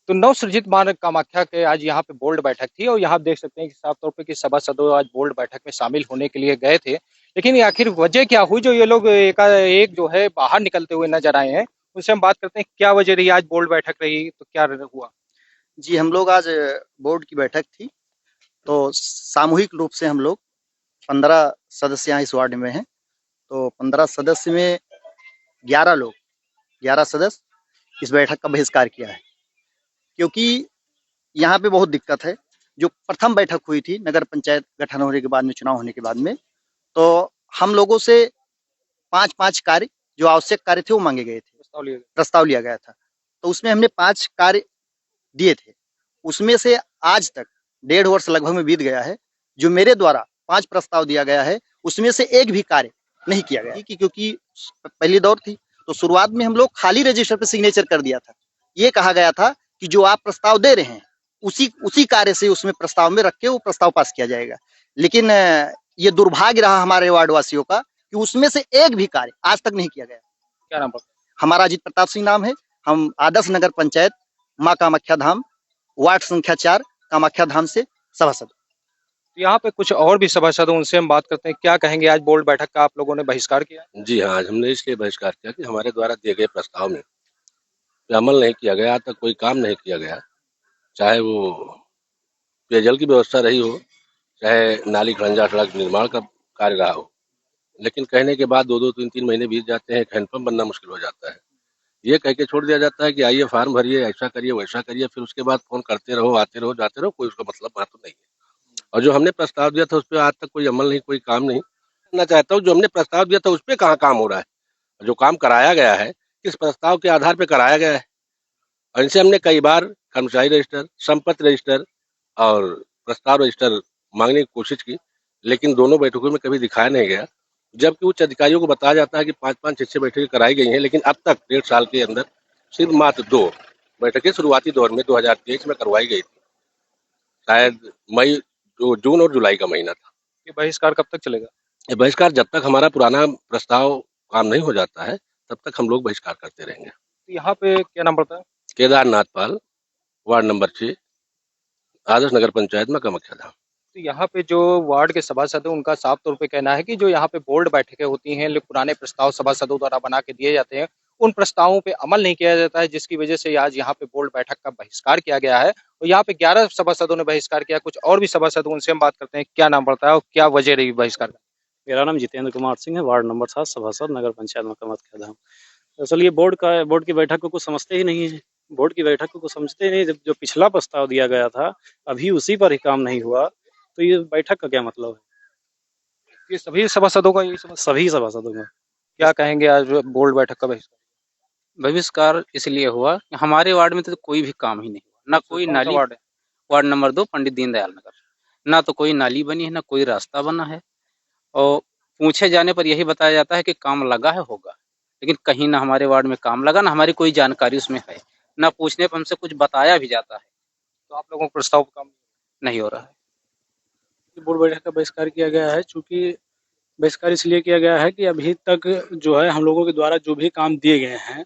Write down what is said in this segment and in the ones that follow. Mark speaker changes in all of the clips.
Speaker 1: तो नवसृजित मां कामाख्या के आज यहाँ पे बोर्ड बैठक थी और यहाँ आप देख सकते हैं कि साफ तौर पे कि सभासदों आज बोर्ड बैठक में शामिल होने के लिए गए थे। लेकिन ये आखिर वजह क्या हुई जो ये लोग एकाएक जो है बाहर निकलते हुए नजर आए हैं? उनसे हम बात करते हैं क्या वजह रही आज बोर्ड बैठक रही तो क्या हुआ?
Speaker 2: जी, हम लोग आज बोर्ड की बैठक थी, तो सामूहिक रूप से हम लोग 15 सदस्य यहाँ इस वार्ड में हैं, तो 15 सदस्य में 11 लोग, 11 सदस्य इस बैठक का बहिष्कार किया है। क्योंकि यहाँ पे बहुत दिक्कत है। जो प्रथम बैठक हुई थी नगर पंचायत गठन होने के बाद में, चुनाव होने के बाद में, तो हम लोगों से 5-5 कार्य जो आवश्यक कार्य थे वो मांगे गए थे, प्रस्ताव लिया गया था। तो उसमें हमने 5 कार्य दिए थे। उसमें से आज तक 1.5 वर्ष लगभग में बीत गया है। जो मेरे द्वारा 5 प्रस्ताव दिया गया है, उसमें से एक भी कार्य नहीं किया गया क्योंकि पहली दौर थी, तो शुरुआत में हम लोग खाली रजिस्टर पे सिग्नेचर कर दिया था। ये कहा गया था कि जो आप प्रस्ताव दे रहे हैं, उसी कार्य से उसमें प्रस्ताव में रख के वो प्रस्ताव पास किया जाएगा। लेकिन ये दुर्भाग्य रहा हमारे वार्ड वासियों का कि उसमें से एक भी कार्य आज तक नहीं किया गया।
Speaker 1: क्या नाम पड़ता
Speaker 2: हमारा अजीत प्रताप सिंह नाम है। हम आदर्श नगर पंचायत माँ कामाख्या धाम वार्ड संख्या 4 कामाख्या धाम से सभासद।
Speaker 1: है? यहाँ पे कुछ और भी सभासद हैं, उनसे हम बात करते हैं। क्या कहेंगे आज बोर्ड बैठक का आप लोगों ने बहिष्कार किया?
Speaker 3: जी हाँ, आज हमने इसलिए बहिष्कार किया कि हमारे द्वारा दिए गए प्रस्ताव में पे अमल नहीं किया गया, आज तक कोई काम नहीं किया गया। चाहे वो पेयजल की व्यवस्था रही हो, चाहे नाली खड़ंजा सड़क निर्माण का कार्य रहा हो, लेकिन कहने के बाद 2-2, 3-3 महीने बीत जाते हैं, एक हैंडपंप बनना मुश्किल हो जाता है। ये कह के छोड़ दिया जाता है कि आइए फार्म भरिए, ऐसा करिए, वैसा करिए, फिर उसके बाद फ़ोन करते रहो, आते रहो, जाते रहो, कोई उसका मतलब महत्व नहीं है। और जो हमने प्रस्ताव दिया था उस पे आज तक कोई अमल नहीं, कोई काम नहीं। मैं चाहता हूँ जो हमने प्रस्ताव दिया था उस पे कहाँ काम हो रहा है? जो काम कराया गया है, किस प्रस्ताव के आधार पे कराया गया है? और इनसे हमने कई बार कर्मचारी रजिस्टर, संपत्ति रजिस्टर और प्रस्ताव रजिस्टर मांगने की कोशिश की, लेकिन दोनों बैठकों में कभी दिखाया नहीं गया। जबकि उच्च अधिकारियों को बताया जाता है कि 5-5, 6-6 बैठकें कराई गई हैं, लेकिन अब तक 1.5 साल के अंदर सिर्फ मात्र 2 बैठकें शुरुआती दौर में 2023 में करवाई गई थी। शायद मई, जो जून और जुलाई का महीना था।
Speaker 1: ये बहिष्कार कब तक चलेगा?
Speaker 3: ये बहिष्कार जब तक हमारा पुराना प्रस्ताव काम नहीं हो जाता है, तब तक हम लोग बहिष्कार करते रहेंगे।
Speaker 1: तो यहाँ पे क्या नाम पड़ता है?
Speaker 3: केदारनाथ पाल, वार्ड नंबर 6, आदर्श नगर पंचायत में कामाख्या धाम।
Speaker 1: तो यहाँ पे जो वार्ड के सभासद हैं उनका साफ तौर पे कहना है कि जो यहाँ पे बोर्ड बैठकें होती हैं, पुराने प्रस्ताव सभासदों द्वारा बना के दिए जाते हैं, उन प्रस्तावों पे अमल नहीं किया जाता है, जिसकी वजह से आज यहाँ पे बोर्ड बैठक का बहिष्कार किया गया है। और यहाँ पे 11 सभासदों ने बहिष्कार किया। कुछ और भी सभासद, उनसे हम बात करते हैं क्या नाम पड़ता है और क्या वजह रही बहिष्कार का?
Speaker 4: मेरा नाम जितेंद्र कुमार सिंह है, वार्ड नंबर 7 सभासद नगर पंचायत में कामाख्या धाम। दरअसल ये बोर्ड की बैठक को कुछ समझते ही नहीं है। बोर्ड की बैठक को कुछ समझते ही नहीं। जब जो पिछला प्रस्ताव दिया गया था, अभी उसी पर ही काम नहीं हुआ, तो ये बैठक का क्या मतलब है?
Speaker 1: ये सभी सभासदों का यही समझ?
Speaker 4: सभी सभासदों में
Speaker 1: क्या कहेंगे आज बोर्ड बैठक का बहिष्कार?
Speaker 5: बहिष्कार इसलिए हुआ कि हमारे वार्ड में तो कोई भी काम ही नहीं हुआ। ना कोई
Speaker 1: कौन सा
Speaker 5: नाली,
Speaker 1: वार्ड है?
Speaker 5: वार्ड नंबर 2 पंडित दीनदयाल नगर, ना तो कोई नाली बनी है, ना कोई रास्ता बना है। और पूछे जाने पर यही बताया जाता है कि काम लगा है, होगा, लेकिन कहीं ना हमारे वार्ड में काम लगा, ना हमारी कोई जानकारी उसमें है, ना पूछने पर हमसे कुछ बताया भी जाता है।
Speaker 1: तो आप लोगों को प्रस्ताव का काम
Speaker 5: नहीं हो रहा है।
Speaker 4: बोर्ड बैठक का बहिष्कार किया गया है। चूंकि बहिष्कार इसलिए किया गया है कि अभी तक जो है हम लोगों के द्वारा जो भी काम दिए गए हैं,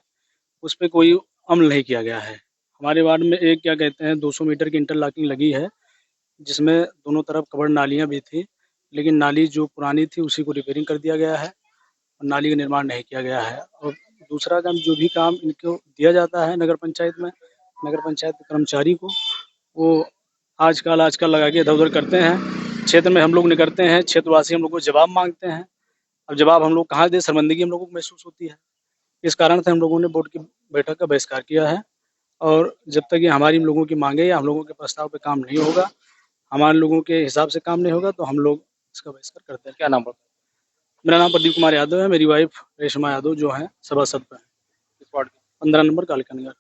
Speaker 4: उस पर कोई अमल नहीं किया गया है। हमारे वार्ड में एक क्या कहते हैं 200 मीटर की इंटरलॉकिंग लगी है, जिसमें दोनों तरफ कवर्ड नालियां भी थी, लेकिन नाली जो पुरानी थी उसी को रिपेयरिंग कर दिया गया है और नाली का निर्माण नहीं किया गया है। और दूसरा काम, जो भी काम इनको दिया जाता है नगर पंचायत में, नगर पंचायत के कर्मचारी को, वो आजकल लगा के इधर उधर करते हैं। क्षेत्र में हम लोग नहीं करते हैं, क्षेत्रवासी हम लोग को जवाब मांगते हैं। अब जवाब हम लोग कहाँ दे, शर्मिंदगी हम लोगों को महसूस होती है। इस कारण से हम लोगों ने बोर्ड की बैठक का बहिष्कार किया है। और जब तक ये हमारी लोगों की मांगे या हम लोगों के प्रस्ताव पे काम नहीं होगा, हमारे लोगों के हिसाब से काम नहीं होगा, तो हम लोग इसका बहिष्कार करते हैं।
Speaker 1: क्या नाम पड़ता
Speaker 4: मेरा नाम प्रदीप कुमार यादव है। मेरी वाइफ रेशमा यादव जो है सभासद पे है,
Speaker 1: है इस वार्ड का?
Speaker 4: 15 नंबर कालिका नगर।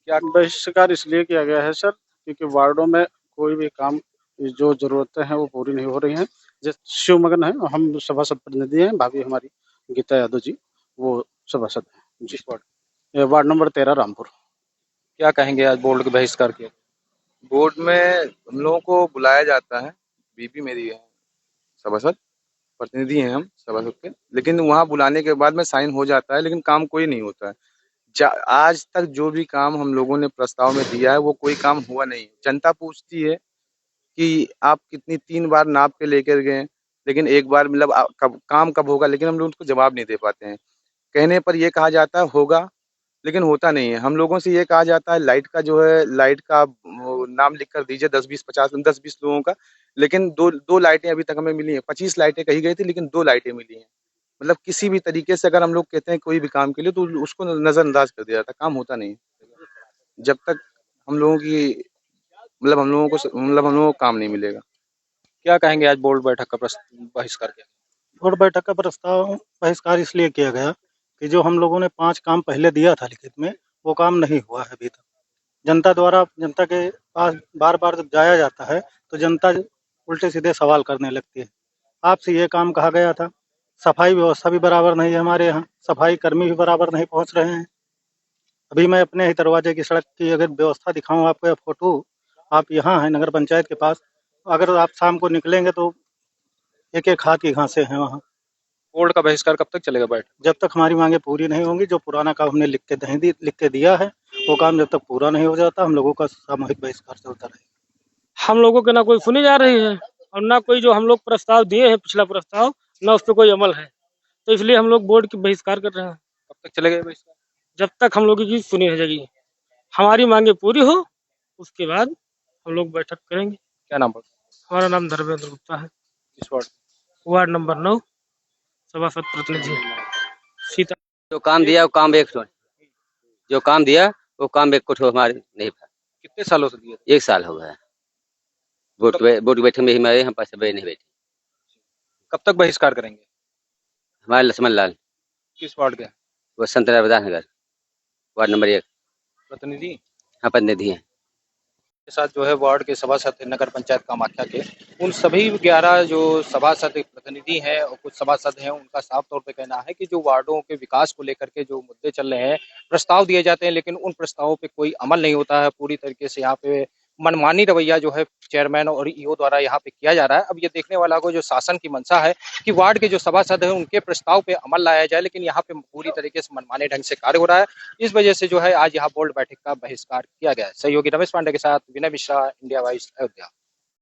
Speaker 1: क्या
Speaker 6: बहिष्कार इसलिए किया गया है सर, क्योंकि वार्डों में कोई भी काम जो जरूरतें हैं वो पूरी नहीं हो रही हैं। जैसे शिवमगन है, हम सभासद प्रतिनिधि हैं, भाभी हमारी गीता यादव जी, वो सभासद हैं जी।
Speaker 1: इस वार्ड?
Speaker 6: ये वार्ड नंबर 13 रामपुर।
Speaker 1: क्या कहेंगे आज बोर्ड के बहिष्कार किया?
Speaker 7: बोर्ड में हम लोगों को बुलाया जाता है, बीबी मेरी है सभासद, प्रतिनिधि हैं हम सभासद के, लेकिन वहाँ बुलाने के बाद में साइन हो जाता है, लेकिन काम कोई नहीं होता है। आज तक जो भी काम हम लोगों ने प्रस्ताव में दिया है वो कोई काम हुआ नहीं। जनता पूछती है कि आप कितनी 3 बार नाप के लेकर गए, लेकिन एक बार मतलब कब काम कब होगा, लेकिन हम लोग उसको जवाब नहीं दे पाते हैं। कहने पर ये कहा जाता है होगा, लेकिन होता नहीं है। हम लोगों से ये कहा जाता है लाइट का जो है, लाइट का वो नाम लिख कर दीजिए 10-20 50 10-20 लोगों का, लेकिन 2 लाइटें अभी तक हमें मिली हैं। 25 लाइटें कही गई थी, लेकिन 2 लाइटें मिली हैं। मतलब किसी भी तरीके से अगर हम लोग कहते हैं कोई भी काम के लिए तो उसको नज़रअंदाज कर दिया जाता है, काम होता नहीं है। जब तक हम लोगों की हम लोगों को काम नहीं मिलेगा।
Speaker 1: क्या कहेंगे आज बोर्ड बैठक का बहिष्कार किया?
Speaker 6: बोर्ड बैठक का प्रस्ताव बहिष्कार इसलिए किया गया कि जो हम लोगों ने 5 काम पहले दिया था लिखित में, वो काम नहीं हुआ है अभी तक। जनता द्वारा जनता के पास बार-बार जब जाया जाता है, तो जनता उल्टे-सीधे सवाल करने लगती है। आपसे ये काम कहा गया था, सफाई व्यवस्था भी बराबर नहीं है हमारे यहाँ, सफाई कर्मी भी बराबर नहीं पहुँच रहे हैं। अभी मैं अपने ही दरवाजे की सड़क की अगर व्यवस्था दिखाऊँ आपको या फ़ोटो, आप यहाँ हैं नगर पंचायत के पास, अगर आप शाम को निकलेंगे तो एक-एक हाथ की घासें हैं वहाँ।
Speaker 1: बोर्ड का बहिष्कार कब तक चलेगा बैठक?
Speaker 6: जब तक हमारी मांगें पूरी नहीं होंगी, जो पुराना काम हमने लिख के दिया है, वो काम जब तक पूरा नहीं हो जाता, हम लोगों का सामूहिक बहिष्कार चलता रहेगा।
Speaker 8: हम लोगों के ना कोई सुनी जा रही है और ना कोई जो हम लोग प्रस्ताव दिए हैं पिछला प्रस्ताव, ना उस पर कोई अमल है, तो इसलिए हम लोग बोर्ड की बहिष्कार कर रहे हैं।
Speaker 1: कब तक चलेगा ये बहिष्कार?
Speaker 8: जब तक हम लोगों की सुनी जाएगी, हमारी मांगे पूरी हो, उसके बाद हम लोग बैठक करेंगे।
Speaker 1: क्या नाम पर?
Speaker 8: हमारा नाम धर्मेंद्र गुप्ता है,
Speaker 1: किस वार्ड?
Speaker 8: वार्ड नंबर 9, सभासद प्रतिनिधि सीता।
Speaker 9: जो काम दिया वो काम एक जो काम दिया वो काम एक कुछ हमारे नहीं था।
Speaker 1: कितने सालों से दिए?
Speaker 9: 1 साल हो गया। वोट बैठे में ही हमारे हम पैसे नहीं बैठे।
Speaker 1: कब तक बहिष्कार करेंगे?
Speaker 9: हमारे लक्ष्मण लाल,
Speaker 1: किस वार्ड के?
Speaker 9: वो संत रविदास नगर, वार्ड नंबर 1
Speaker 1: प्रतिनिधि
Speaker 9: हाँ प्रतिनिधि हैं।
Speaker 1: के साथ जो है वार्ड के सभासद नगर पंचायत कामाख्या के, उन सभी 11 जो सभासद प्रतिनिधि हैं और कुछ सभासद हैं, उनका साफ तौर पे कहना है कि जो वार्डों के विकास को लेकर के जो मुद्दे चल रहे हैं, प्रस्ताव दिए जाते हैं, लेकिन उन प्रस्तावों पे कोई अमल नहीं होता है। पूरी तरीके से यहाँ पे मनमानी रवैया जो है चेयरमैन और ईओ द्वारा यहाँ पे किया जा रहा है। अब ये देखने वाला को जो शासन की मंशा है कि वार्ड के जो सभासद हैं उनके प्रस्ताव पे अमल लाया जाए, लेकिन यहाँ पे पूरी तरीके से मनमाने ढंग से कार्य हो रहा है। इस वजह से जो है आज यहाँ बोर्ड बैठक का बहिष्कार किया गया है। सहयोगी रमेश पांडे के साथ विनय मिश्रा, इंडिया वॉइस, अयोध्या।